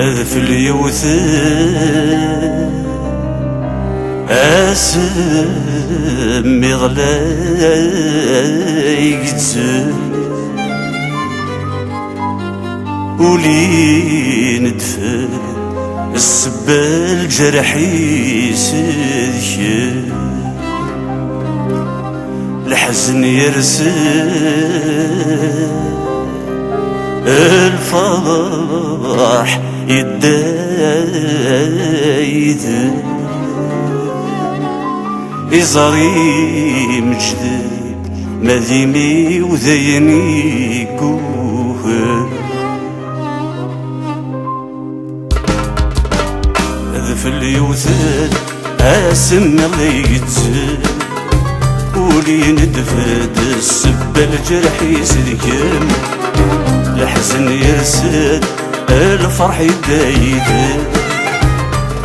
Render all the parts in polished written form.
في اليوثان اسمي غلاي يقتل ولي ندفن السبال جرحي سذكر الحزن يرسل الفرح يدايد إزاري مجدد مذيمي وذيني كوهر في اليوثان اسم اللي يتزل ولي ندفد السبة الجرح يسذكم الحزن يرسد الفرح يدايد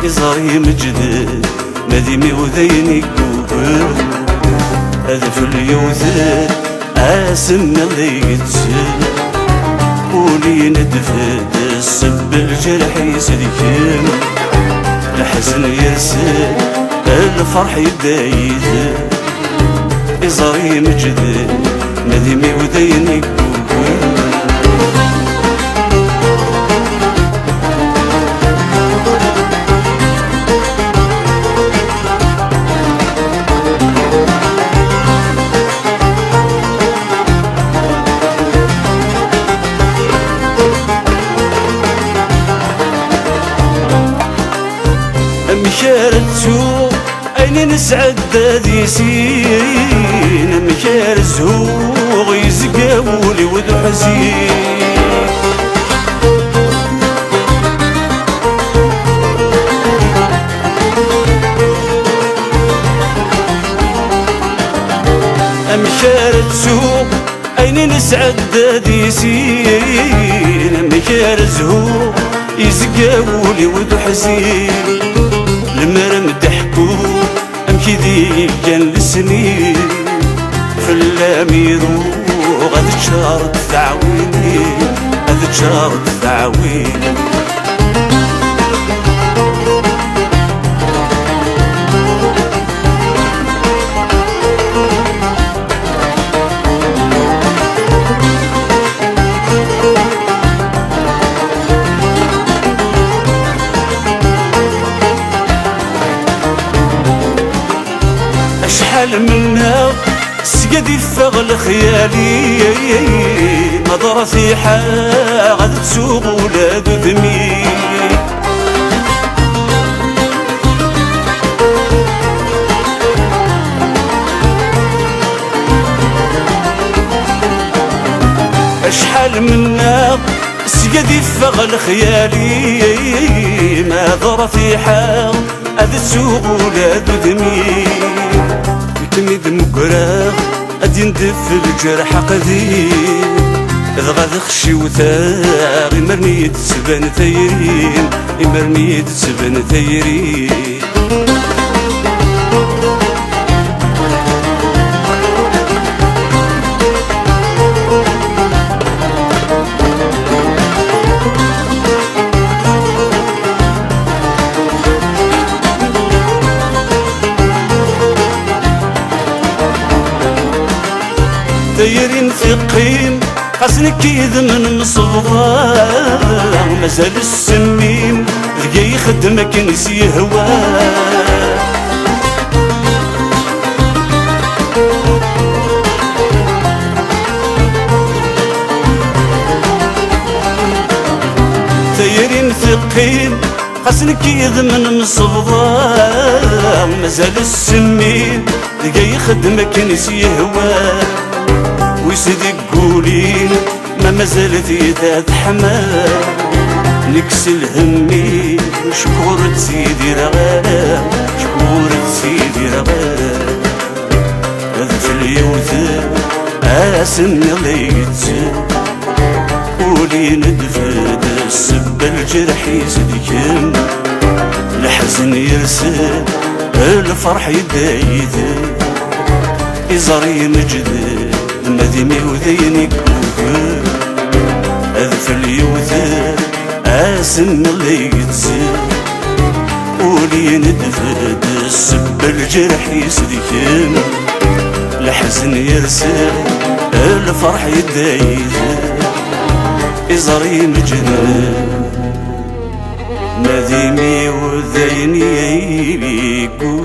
إزاري مجدد مذيمي وذيني كوبر هذا في اليوثان اسم اللي يتزل ولي ندفد السبة الجرح يسذكم الحزن يرسل الفرح يدايد إزاري مجدد ندمي وديني كوكو مشارتو أين نسعد ذي سين مشار الزهوغ يزقاولي وذو حزين مشارتو أين نسعد ذي سين مشار الزهوغ يزقاولي وذو حزين المرم ضحكو امشي ذيك كان لسنين في اللاميرو غاد تشارد تعويني غاد تشارد تعويني شحال منها سقد يفغل خيالي نظرة في حال غاد تسوق ولاد ذمي شحال منها سقد يفغل خيالي نظرة في حال غاد تسوق ولاد ذمي تميد مقراغ غادي ندف الجرح قديم إذ غادي خشي وثاغ يمرني يتسبان ثيرين يمرني يتسبان ثيرين دايرين في قيم خاصني كيد من مصبغة مازال السميم لقا يخدمك نسي هواه دايرين في قيم خاصني كيد من مصبغة مازال السميم لقا يخدمك نسي هواه ويسدي قولين ما مازالت يداد حمام نكسل همي شكورة سيدي رغام شكورة سيدي رغام هذا في اليوثان اسم اللي يتزل ولي ندفد السبة الجرح يسدكم الحزن يرسل الفرح يدايد إزاري مجدد مذيمي وذيني كوكو هذا في اليوثان سن اللي يتزل ولي ندفد السب الجرح يسدكم الحزن يرسل الفرح يدايد إزري مجنن نديمي وذيني يبيكو